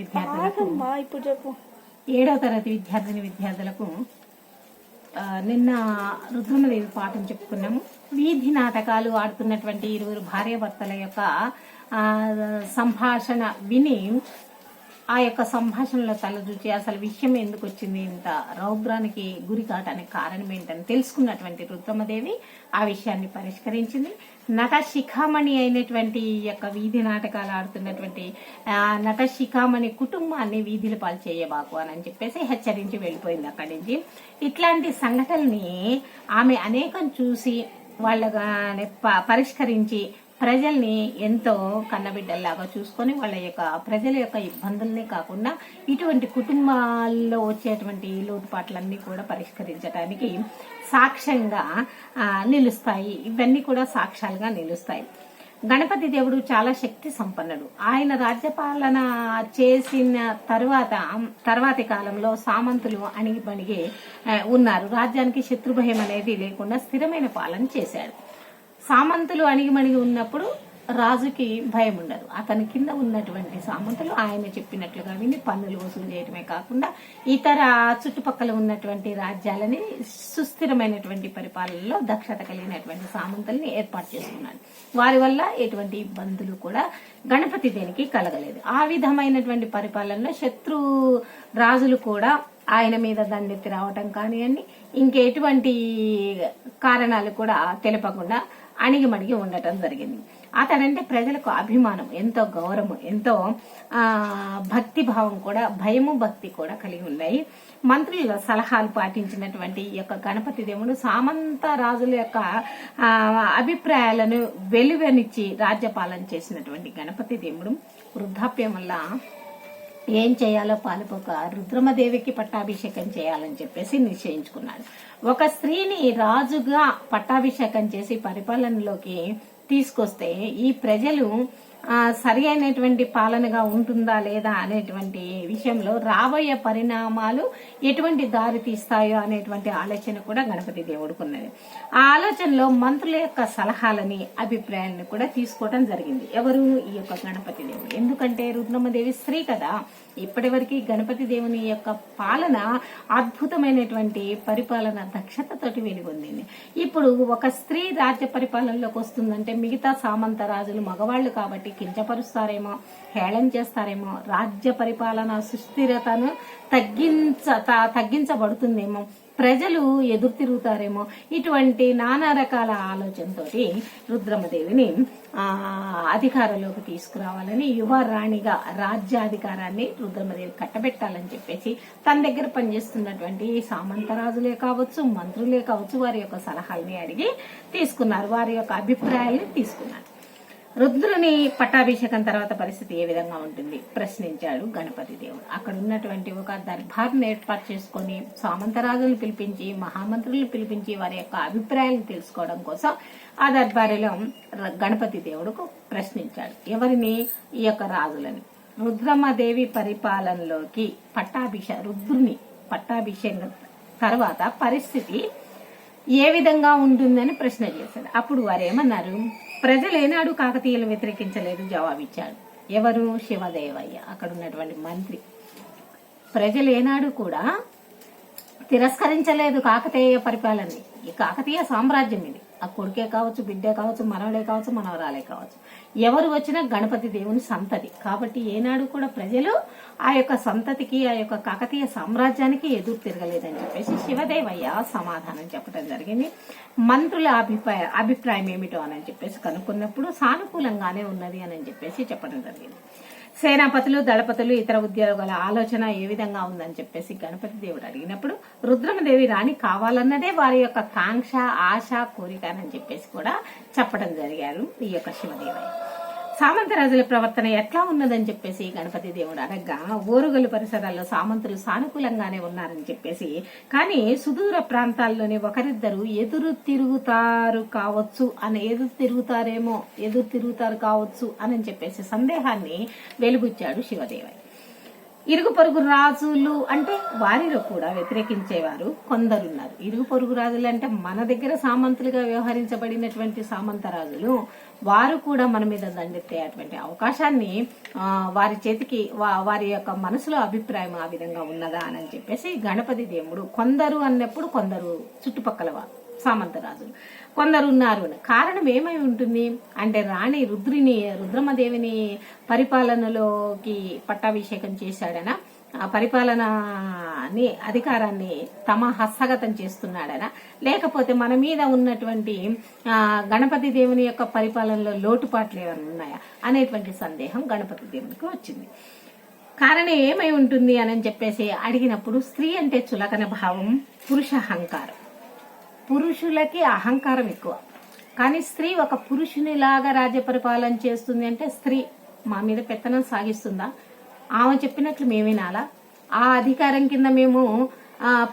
విద్యార్థులకు 7వ తరగతి విద్యార్థులకు నిన్న రుద్రమదేవి పాఠం చెప్పుకున్నాము. వీధి నాటకాలు ఆడుతున్నటువంటి ఇరువురు భార్యాభర్తల యొక్క సంభాషణ విని ఆ యొక్క సంభాషణలో తలదూచి అసలు విషయం ఎందుకు వచ్చింది, ఇంత రౌద్రానికి గురి కావడానికి కారణం ఏంటని తెలుసుకున్నటువంటి రుద్రమదేవి ఆ విషయాన్ని పరిష్కరించింది. నట శిఖామణి అయినటువంటి యొక్క వీధి నాటకాలు ఆడుతున్నటువంటి నట శిఖామణి కుటుంబాన్ని వీధిలో పాలు చేయబాకు అని చెప్పేసి హెచ్చరించి వెళ్ళిపోయింది అక్కడి నుంచి. ఇట్లాంటి సంఘటనల్ని ఆమె అనేకం చూసి వాళ్ళ పరిష్కరించి ప్రజల్ని ఎంతో కన్నబిడ్డల్లాగా చూసుకొని వాళ్ళ యొక్క ప్రజల యొక్క ఇబ్బందులనే కాకుండా ఇటువంటి కుటుంబాల్లో వచ్చేటువంటి లోటుపాట్లన్నీ కూడా పరిష్కరించడానికి సాక్ష్యంగా నిలుస్తాయి. ఇవన్నీ కూడా సాక్ష్యాలుగా నిలుస్తాయి. గణపతి దేవుడు చాలా శక్తి సంపన్నుడు. ఆయన రాజ్యపాలన చేసిన తర్వాతి కాలంలో సామంతులు అణిగిబణిగి ఉన్నారు. రాజ్యానికి శత్రుభయం అనేది లేకుండా స్థిరమైన పాలన చేశాడు. సామంతులు అణిగిమణిగి ఉన్నప్పుడు రాజుకి భయం ఉండదు. అతని కింద ఉన్నటువంటి సామంతులు ఆయన చెప్పినట్లుగా విని పన్నులు వసూలు చేయడమే కాకుండా ఇతర చుట్టుపక్కల ఉన్నటువంటి రాజ్యాలని సుస్థిరమైనటువంటి పరిపాలనలో దక్షత కలిగినటువంటి సామంతుల్ని ఏర్పాటు చేసుకున్నాడు. వారి వల్ల ఎటువంటి ఇబ్బందులు కూడా గణపతి దేనికి కలగలేదు. ఆ విధమైనటువంటి పరిపాలనలో శత్రు రాజులు కూడా ఆయన మీద దండెత్తి రావటం కానివ్వండి, ఇంకెటువంటి కారణాలు కూడా తెలపకుండా అణిగిమణిగి ఉండటం జరిగింది. అతడంటే ప్రజలకు అభిమానం, ఎంతో గౌరవం, ఎంతో భక్తి భావం కూడా, భయము భక్తి కూడా కలిగి ఉన్నాయి. మంత్రుల సలహాలు పాటించినటువంటి ఈ యొక్క గణపతి దేవుడు సామంత రాజుల యొక్క అభిప్రాయాలను వెలువనిచ్చి రాజ్యపాలన చేసినటువంటి గణపతి దేవుడు వృద్ధాప్యం వల్ల ఏం చేయాలో పాలుపోక రుద్రమదేవికి పట్టాభిషేకం చేయాలని చెప్పేసి నిశ్చయించుకున్నాడు. ఒక స్త్రీని రాజుగా పట్టాభిషేకం చేసి పరిపాలనలోకి తీసుకొస్తే ఈ ప్రజలు సరి అయినటువంటి పాలనగా ఉంటుందా లేదా అనేటువంటి విషయంలో రాబోయే పరిణామాలు ఎటువంటి దారి తీస్తాయో అనేటువంటి ఆలోచన కూడా గణపతి దేవుడుకున్నది. ఆ ఆలోచనలో మంత్రుల యొక్క సలహాలని అభిప్రాయాలను కూడా తీసుకోవడం జరిగింది. ఎవరు? ఈ యొక్క గణపతి దేవుడు. ఎందుకంటే రుద్రమదేవి స్త్రీ కదా. ఇప్పటి వరకు గణపతి దేవుని యొక్క పాలన అద్భుతమైనటువంటి పరిపాలన దక్షతతోటి వెలుగొందింది. ఇప్పుడు ఒక స్త్రీ రాజ్య పరిపాలనలోకి వస్తుందంటే మిగతా సామంత రాజులు మగవాళ్లు కాబట్టి కించపరుస్తారేమో, హేళన చేస్తారేమో, రాజ్య పరిపాలన సుస్థిరతను తగ్గించబడుతుందేమో, ప్రజలు ఎదురు తిరుగుతారేమో, ఇటువంటి నానా రకాల ఆలోచనతోటి రుద్రమదేవిని అధికారంలోకి తీసుకురావాలని యువరాణిగా రాజ్యాధికారాన్ని రుద్రమదేవి కట్టబెట్టాలని చెప్పేసి తన దగ్గర పనిచేస్తున్నటువంటి సామంతరాజులే కావచ్చు, మంత్రులే కావచ్చు, వారి యొక్క సలహాలని అడిగి తీసుకున్నారు. వారి యొక్క అభిప్రాయాలను తీసుకున్నారు. రుద్రుని పట్టాభిషేకం తర్వాత పరిస్థితి ఏ విధంగా ఉంటుంది ప్రశ్నించాడు గణపతి దేవుడు. అక్కడ ఉన్నటువంటి ఒక దర్బార్ను ఏర్పాటు చేసుకుని సామంతరాజులను పిలిపించి, మహామంత్రులను పిలిపించి వారి యొక్క అభిప్రాయాలను తెలుసుకోవడం కోసం ఆ దర్బారులో గణపతి దేవుడుకు ప్రశ్నించాడు. ఎవరిని? ఈ యొక్క రాజులని. రుద్రమదేవి పరిపాలనలోకి రుద్రుని పట్టాభిషేకం తర్వాత పరిస్థితి ఏ విధంగా ఉంటుందని ప్రశ్న చేశాడు. అప్పుడు వారేమన్నారు? ప్రజలు ఏనాడు కాకతీయులు వ్యతిరేకించలేదు జవాబిచ్చాడు. ఎవరు? శివదేవయ్య, అక్కడ ఉన్నటువంటి మంత్రి. ప్రజలు ఏనాడు కూడా తిరస్కరించలేదు కాకతీయ పరిపాలనని. ఈ కాకతీయ సామ్రాజ్యం ఇది. ఆ కొడుకే కావచ్చు, బిడ్డే కావచ్చు, మనవడే కావచ్చు, మనవరాలే కావచ్చు, ఎవరు వచ్చినా గణపతి దేవుని సంతతి కాబట్టి ఏనాడు కూడా ప్రజలు ఆ యొక్క సంతతికి, ఆ యొక్క కాకతీయ సామ్రాజ్యానికి ఎదురు తిరగలేదని చెప్పేసి శివదేవయ్య సమాధానం చెప్పడం జరిగింది. మంత్రుల అభిప్రాయం ఏమిటో అని చెప్పేసి కనుక్కున్నప్పుడు సానుకూలంగానే ఉన్నది అని చెప్పేసి చెప్పడం జరిగింది. సేనాపతులు, దళపతులు, ఇతర ఉద్యోగాల ఆలోచన ఏ విధంగా ఉందని చెప్పేసి గణపతి దేవుడు అడిగినప్పుడు రుద్రమదేవి రాణి కావాలన్నదే వారి యొక్క కాంక్ష, ఆశ, కోరిక అని చెప్పేసి కూడా చెప్పడం జరిగారు ఈ యొక్క శివదేవయ్య. సామంతరాజుల ప్రవర్తన ఎట్లా ఉన్నదని చెప్పేసి గణపతి దేవుడు అడగ్గా ఓరుగలు పరిసరాల్లో సామంతులు సానుకూలంగానే ఉన్నారని చెప్పేసి, కానీ సుదూర ప్రాంతాల్లోని ఒకరిద్దరు ఎదురు తిరుగుతారు కావచ్చు అని చెప్పేసి సందేహాన్ని వెలుబుచ్చాడు శివదేవయ్య. ఇరుగు పొరుగు రాజులు అంటే వారిలో కూడా వ్యతిరేకించేవారు కొందరున్నారు. ఇరుగు పొరుగు రాజులు అంటే మన దగ్గర సామంతులుగా వ్యవహరించబడినటువంటి సామంత రాజులు, వారు కూడా మన మీద దండెత్తేటువంటి అవకాశాన్ని వారి చేతికి వారి యొక్క మనసులో అభిప్రాయం ఆ విధంగా ఉన్నదా అని చెప్పేసి గణపతి దేవుడు కొందరు అన్నప్పుడు కొందరు చుట్టుపక్కల సామంత రాజులు కొందరు ఉన్నారు. కారణం ఏమై ఉంటుంది అంటే రాణి రుద్రమదేవిని పరిపాలనలోకి పట్టాభిషేకం చేశాడనా, ఆ పరిపాలనని అధికారాన్ని తమ హస్తగతం చేస్తున్నాడనా, లేకపోతే మన మీద ఉన్నటువంటి గణపతి దేవుని యొక్క పరిపాలనలో లోటుపాట్లు ఏమైనా ఉన్నాయా అనేటువంటి సందేహం గణపతి దేవునికి వచ్చింది. కారణం ఏమై ఉంటుంది అని చెప్పేసి అడిగినప్పుడు స్త్రీ అంటే చులకన భావం, పురుష అహంకారం. పురుషులకి అహంకారం ఎక్కువ, కానీ స్త్రీ ఒక పురుషునిలాగా రాజ్య పరిపాలన చేస్తుంది అంటే స్త్రీ మా మీద పెత్తనం సాగిస్తుందా, ఆమె చెప్పినట్లు మేము వినాలా, ఆ అధికారం కింద మేము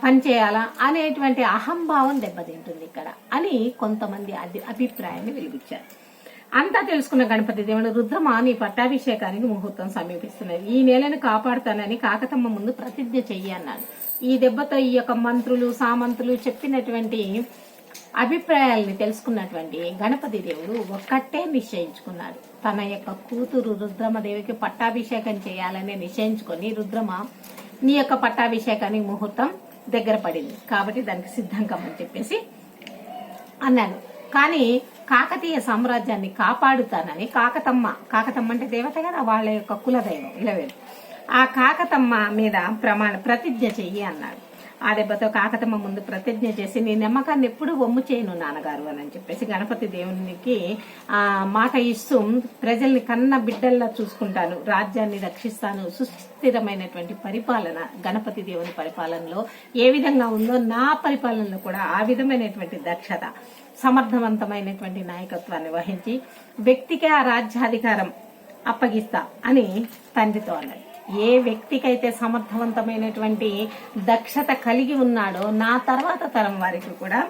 పనిచేయాలా అనేటువంటి అహంభావం దెబ్బతింటుంది ఇక్కడ అని కొంతమంది అభిప్రాయాన్ని వెలిగించారు. అంతా తెలుసుకున్న గణపతి దేవుడు, రుద్రమ నీ పట్టాభిషేకానికి ముహూర్తం సమీపిస్తున్నది, ఈ నెలను కాపాడుతానని కాకతమ్మ ముందు ప్రతిజ్ఞ చెయ్యి అన్నాడు. ఈ దెబ్బతో ఈ యొక్క మంత్రులు సామంతులు చెప్పినటువంటి అభిప్రాయాలని తెలుసుకున్నటువంటి గణపతి దేవుడు ఒక్కటే నిశ్చయించుకున్నాడు. తన యొక్క కూతురు రుద్రమదేవికి పట్టాభిషేకం చేయాలని నిశ్చయించుకొని, రుద్రమ నీ యొక్క పట్టాభిషేకానికి ముహూర్తం దగ్గర పడింది కాబట్టి దానికి సిద్ధం కమ్మని చెప్పేసి అన్నాడు. కానీ కాకతీయ సామ్రాజ్యాన్ని కాపాడుతానని కాకతమ్మ అంటే దేవత కదా, వాళ్ళ యొక్క కులదైవం ఇలవేలు, ఆ కాకతమ్మ మీద ప్రతిజ్ఞ చెయ్యి అన్నాడు. ఆ దెబ్బతో కాకతమ్మ ముందు ప్రతిజ్ఞ చేసి నీ నమ్మకాన్ని ఎప్పుడు వమ్ము చేయను నాన్నగారు అని చెప్పేసి గణపతి దేవునికి మాట ఇస్తూ, ప్రజల్ని కన్న బిడ్డల్లా చూసుకుంటాను, రాజ్యాన్ని రక్షిస్తాను, సుస్థిరమైనటువంటి పరిపాలన గణపతి దేవుని పరిపాలనలో ఏ విధంగా ఉందో నా పరిపాలనలో కూడా ఆ విధమైనటువంటి దక్షత, సమర్థవంతమైనటువంటి నాయకత్వాన్ని వహించి వ్యక్తికి ఆ రాజ్యాధికారం అప్పగిస్తా అని తండ్రితో అన్నాడు. ఏ వ్యక్తికైతే సమర్థవంతమైనటువంటి దక్షత కలిగి ఉన్నాడో నా తర్వాత తరం వారికి కూడా,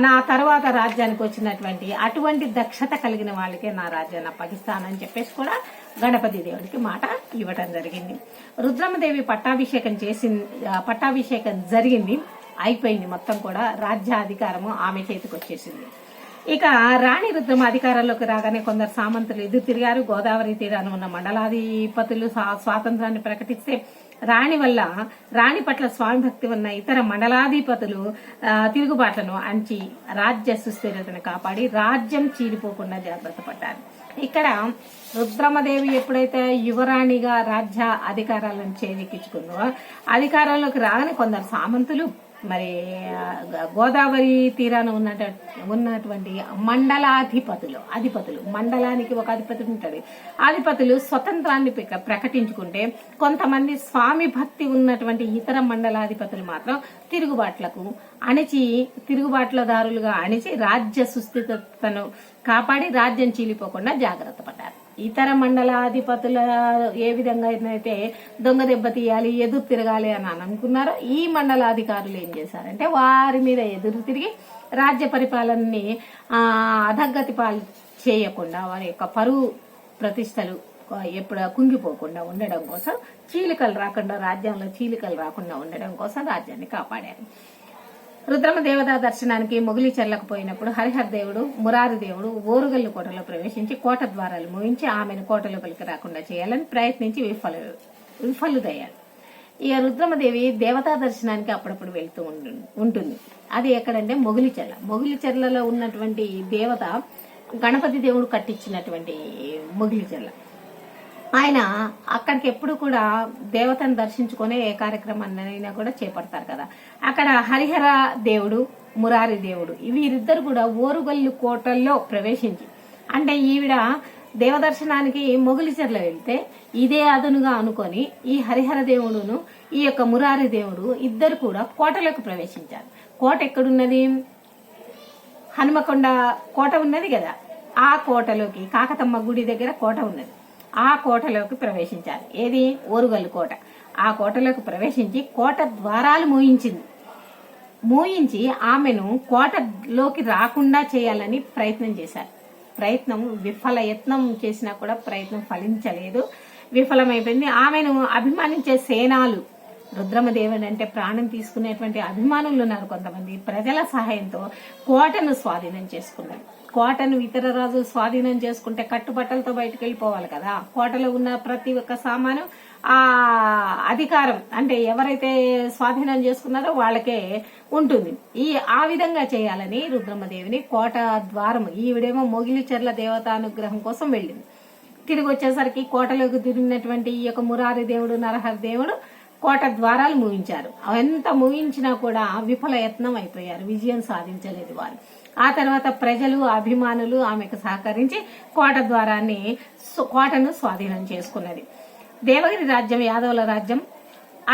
నా తర్వాత రాజ్యానికి వచ్చినటువంటి అటువంటి దక్షత కలిగిన వాళ్ళకే నా రాజ్యాన్ని అప్పగిస్తానని చెప్పేసి కూడా గణపతి దేవుడికి మాట ఇవ్వటం జరిగింది. రుద్రమదేవి పట్టాభిషేకం జరిగింది, అయిపోయింది, మొత్తం కూడా రాజ్యాధికారము ఆమె చేతికి వచ్చేసింది. ఇక రాణి రుద్రమ అధికారంలోకి రాగానే కొందరు సామంతులు ఎదురు తిరిగారు. గోదావరి తీరాన ఉన్న మండలాధిపతులు స్వాతంత్రాన్ని ప్రకటిస్తే రాణి పట్ల స్వామి భక్తి ఉన్న ఇతర మండలాధిపతులు తిరుగుబాట్లను అంచి రాజ్య సుస్థిరతను కాపాడి రాజ్యం చీలిపోకుండా జాగ్రత్త పడ్డారు. ఇక్కడ రుద్రమదేవి ఎప్పుడైతే యువరాణిగా రాజ్య అధికారాలను చేజిక్కించుకుందో, అధికారంలోకి రాగానే కొందరు సామంతులు మరి గోదావరి తీరాన ఉన్నటువంటి అధిపతులు మండలానికి ఒక అధిపతి ఉంటాడు, అధిపతులు స్వతంత్రాన్ని ప్రకటించుకుంటే కొంతమంది స్వామి భక్తి ఉన్నటువంటి ఇతర మండలాధిపతులు మాత్రం తిరుగుబాట్లదారులుగా అణిచి రాజ్య సుస్థిరతను కాపాడి రాజ్యం చీలిపోకుండా జాగ్రత్త పడ్డారు. ఇతర మండలాధిపతుల ఏ విధంగా అయితే దొంగ దెబ్బ తీయాలి, ఎదురు తిరగాలి అని అనుకున్నారో, ఈ మండలాధికారులు ఏం చేశారంటే వారి మీద ఎదురు తిరిగి రాజ్య పరిపాలనని అధగ్గతి పాలు చేయకుండా, వారి యొక్క పరువు ప్రతిష్టలు ఎప్పుడు కుంగిపోకుండా ఉండడం కోసం, రాజ్యంలో చీలికలు రాకుండా ఉండడం కోసం రాజ్యాన్ని కాపాడారు. రుద్రమ దేవతా దర్శనానికి మొగిలిచెర్లకు పోయినప్పుడు హరిహర దేవుడు, మురారి దేవుడు ఓరుగల్లు కోటలో ప్రవేశించి కోట ద్వారాలు మోయించి ఆమెను కోట లోపలికి రాకుండా చేయాలని ప్రయత్నించి విఫలుదయ్యారు. ఇక రుద్రమదేవి దేవతా దర్శనానికి అప్పుడప్పుడు వెళ్తూ ఉంటుంది. అది ఎక్కడంటే మొగిలిచెర్లలో ఉన్నటువంటి దేవత గణపతి దేవుడు కట్టించినటువంటి మొగిలిచెర్ల. ఆయన అక్కడికి ఎప్పుడు కూడా దేవతను దర్శించుకునే ఏ కార్యక్రమాన్నైనా కూడా చేపడతారు కదా. అక్కడ హరిహర దేవుడు, మురారి దేవుడు వీరిద్దరు కూడా ఓరుగల్లు కోటల్లో ప్రవేశించి, అంటే ఈవిడ దేవదర్శనానికి మొగిలిచెర్ల వెళ్తే ఇదే అదునుగా అనుకొని ఈ హరిహర దేవుడును ఈ యొక్క మురారి దేవుడు ఇద్దరు కూడా కోటలోకి ప్రవేశించారు. కోట ఎక్కడున్నది? హనుమకొండ కోట ఉన్నది కదా, ఆ కోటలోకి కాకతమ్మ గుడి దగ్గర కోట ఉన్నది, ఆ కోటలోకి ప్రవేశించారు. ఏది? ఓరుగల్లు కోట. ఆ కోటలోకి ప్రవేశించి కోట ద్వారాలు మోయించి ఆమెను కోటలోకి రాకుండా చేయాలని ప్రయత్నం చేశారు. యత్నం చేసినా కూడా ప్రయత్నం ఫలించలేదు. విఫలమైపోయింది. ఆమెను అభిమానించే సేనాలు, రుద్రమదేవుని అంటే ప్రాణం తీసుకునేటువంటి అభిమానులు ఉన్నారు కొంతమంది, ప్రజల సహాయంతో కోటను స్వాధీనం చేసుకున్నారు. కోటను ఇతర రాజులు స్వాధీనం చేసుకుంటే కట్టుబట్టలతో బయటకు వెళ్ళిపోవాలి కదా. కోటలో ఉన్న ప్రతి ఒక్క సామాను ఆ అధికారం అంటే ఎవరైతే స్వాధీనం చేసుకున్నారో వాళ్ళకే ఉంటుంది. ఆ విధంగా చేయాలని రుద్రమదేవిని కోట ద్వారం, ఈవిడేమో మొగిలిచెర్ల దేవతానుగ్రహం కోసం వెళ్ళింది. తిరిగి వచ్చేసరికి కోటలోకి తిరిగినటువంటి ఈ యొక్క మురారి దేవుడు, నరహర దేవుడు కోట ద్వారాలు మూయించారు. ఎంత మూయించినా కూడా విఫల యత్నం అయిపోయారు, విజయం సాధించలేదు వారు. ఆ తర్వాత ప్రజలు, అభిమానులు ఆమెకు సహకరించి కోటను స్వాధీనం చేసుకున్నది. దేవగిరి రాజ్యం యాదవుల రాజ్యం,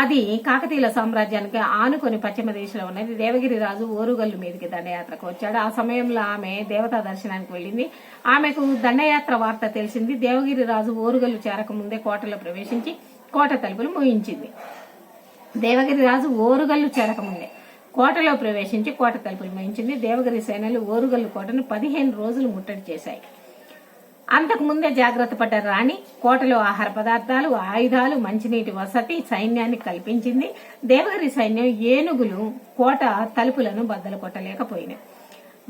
అది కాకతీయుల సామ్రాజ్యానికి ఆనుకొని పశ్చిమ దేశంలో ఉన్నది. దేవగిరి రాజు ఓరుగల్లు మీదకి దండయాత్రకు వచ్చాడు. ఆ సమయంలో ఆమె దేవతా దర్శనానికి వెళ్ళింది. ఆమెకు దండయాత్ర వార్త తెలిసింది. దేవగిరి రాజు ఓరుగల్లు చేరకముందే కోటలో ప్రవేశించి కోట తలుపులు మూయించింది. దేవగిరి రాజు ఓరుగల్లు చేరకముందే కోటలో ప్రవేశించి కోట తలుపులు మూయించింది. దేవగిరి సేనలు ఓరుగల్లు కోటను 15 రోజులు ముట్టడి చేశాయి. అంతకు ముందే జాగ్రత్త పడ్డ రాణి కోటలో ఆహార పదార్థాలు, ఆయుధాలు, మంచినీటి వసతి, సైన్యాన్ని కల్పించింది. దేవగిరి సైన్యం ఏనుగులు కోట తలుపులను బద్దలు కొట్టలేకపోయినాయి.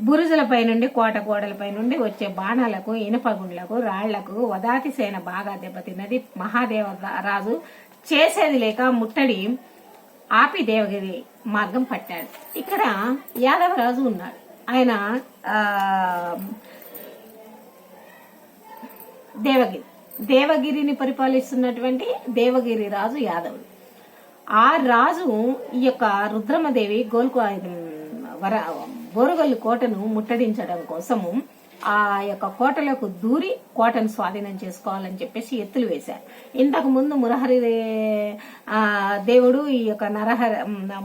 బురుజులపై నుండి, కోట గోడలపై నుండి వచ్చే బాణాలకు, ఇనుపగుండ్లకు, రాళ్లకు వదాతి సేన బాగా దెబ్బతిన్నది. మహాదేవరాజు చేసేది లేక ముట్టడి ఆపి దేవగిరి మార్గం పట్టాడు. ఇక్కడ యాదవరాజు ఉన్నాడు. ఆయన దేవగిరిని పరిపాలిస్తున్నటువంటి దేవగిరి రాజు యాదవుడు. ఆ రాజు ఈ యొక్క రుద్రమదేవి ఓరుగల్లు కోటను ముట్టడించడం కోసము ఆ యొక్క కోటలోకి దూరి కోటను స్వాధీనం చేసుకోవాలని చెప్పేసి ఎత్తులు వేశారు. ఇంతకు ముందు దేవుడు, ఈ యొక్క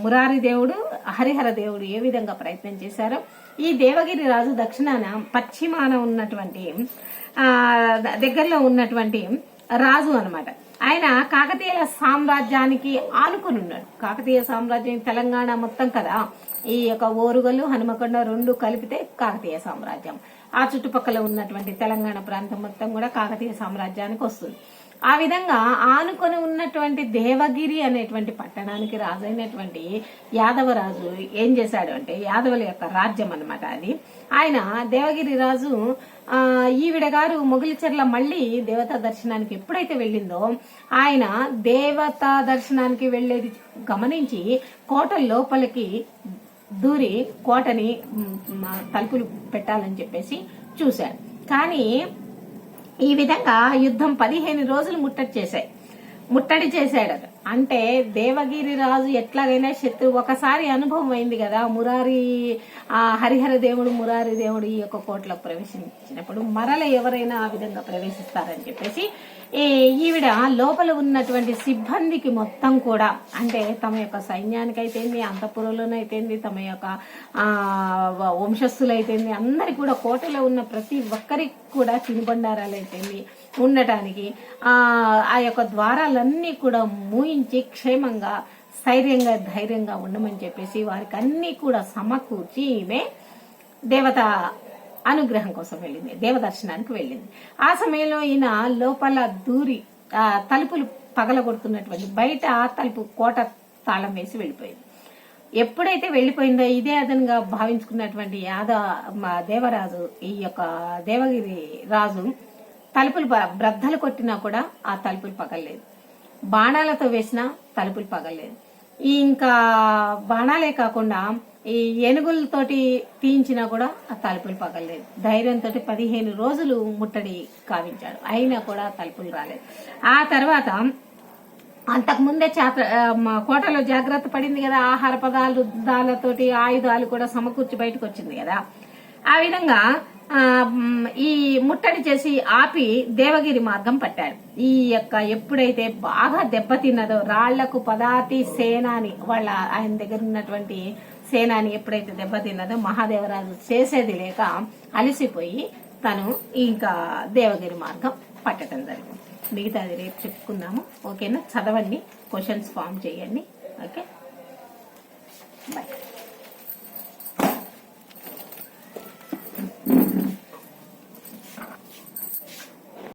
మురారి దేవుడు, హరిహర దేవుడు ఏ విధంగా ప్రయత్నం చేశారో ఈ దేవగిరి రాజు పశ్చిమాన ఉన్నటువంటి దగ్గరలో ఉన్నటువంటి రాజు అన్నమాట. ఆయన కాకతీయుల సామ్రాజ్యానికి ఆనుకుని ఉన్నాడు. కాకతీయ సామ్రాజ్యం తెలంగాణ మొత్తం కదా. ఈ యొక్క ఓరుగల్లు, హనుమకొండ 2 కలిపితే కాకతీయ సామ్రాజ్యం. ఆ చుట్టుపక్కల ఉన్నటువంటి తెలంగాణ ప్రాంతం మొత్తం కూడా కాకతీయ సామ్రాజ్యానికి వస్తుంది. ఆ విధంగా ఆనుకొని ఉన్నటువంటి దేవగిరి అనేటువంటి పట్టణానికి రాజు అయినటువంటి యాదవరాజు ఏం చేశాడు అంటే, యాదవుల యొక్క రాజ్యం అన్నమాట అది. ఆయన దేవగిరి రాజు ఈవిడ గారు మొగిలిచెర్ల మళ్ళీ దేవతా దర్శనానికి ఎప్పుడైతే వెళ్ళిందో, ఆయన దేవతా దర్శనానికి వెళ్లేది గమనించి కోట లోపలికి దూరి కోటని తలుపులు పెట్టాలని చెప్పేసి చూశాడు. కానీ ఈ విధంగా యుద్ధం 15 రోజులు ముట్టడి చేశాడు. అంటే దేవగిరి రాజు ఎట్లాగైనా శత్రువు, ఒకసారి అనుభవం అయింది కదా. హరిహర దేవుడు, మురారి దేవుడు ఈ యొక్క కోటలో ప్రవేశించినప్పుడు మరల ఎవరైనా ఆ విధంగా ప్రవేశిస్తారని చెప్పేసి ఈవిడ లోపల ఉన్నటువంటి సిబ్బందికి మొత్తం కూడా, అంటే తమ యొక్క సైన్యానికి అయితేంది, అంతఃపురంలోనైతేంది, తమ యొక్క వంశస్థులైతేంది, అందరికి కూడా కోటలో ఉన్న ప్రతి ఒక్కరికి కూడా తినుబండారాలు అయితేంది ఉండటానికి ఆ యొక్క ద్వారాలన్నీ కూడా మూయించి క్షేమంగా, స్థైర్యంగా, ధైర్యంగా ఉండమని చెప్పేసి వారికి అన్ని కూడా సమకూర్చి ఈమె దేవత అనుగ్రహం కోసం వెళ్ళింది, దేవదర్శనానికి వెళ్ళింది. ఆ సమయంలో ఈయన లోపల దూరి తలుపులు పగలగొడుతున్నటువంటి బయట తలుపు కోట తాళం వేసి వెళ్ళిపోయింది. ఎప్పుడైతే వెళ్లిపోయిందో ఇదే అదనంగా భావించుకున్నటువంటి దేవరాజు, ఈ యొక్క దేవగిరి రాజు తలుపులు బ్రద్దలు కొట్టినా కూడా ఆ తలుపులు పగలలేదు. బాణాలతో వేసినా తలుపులు పగలలేదు. ఇంకా బాణాలే కాకుండా ఈ ఏనుగులతోటి తీయించినా కూడా ఆ తలుపులు పగలలేదు. ధైర్యంతో 15 రోజులు ముట్టడి కావించాడు. అయినా కూడా తలుపులు రాలేదు. ఆ తర్వాత అంతకుముందే కోటలో జాగ్రత్త పడింది కదా, ఆహార పదార్థాలతోటి ఆయుధాలు కూడా సమకూర్చి బయటకు వచ్చింది కదా. ఆ విధంగా ఈ ముట్టడి చేసి ఆపి దేవగిరి మార్గం పట్టాడు. ఈ యొక్క ఎప్పుడైతే బాగా దెబ్బతిన్నదో, రాళ్లకు పదాతి సేనాని ఆయన దగ్గర ఉన్నటువంటి సేనాని ఎప్పుడైతే దెబ్బతిన్నదో, మహాదేవరాజు చేసేది లేక అలసిపోయి తను ఇంకా దేవగిరి మార్గం పట్టడం జరిగింది. మిగతాది రేపు చెప్పుకుందాము. ఓకేనా? చదవండి, క్వశ్చన్స్ ఫామ్ చేయండి. Okay, bye.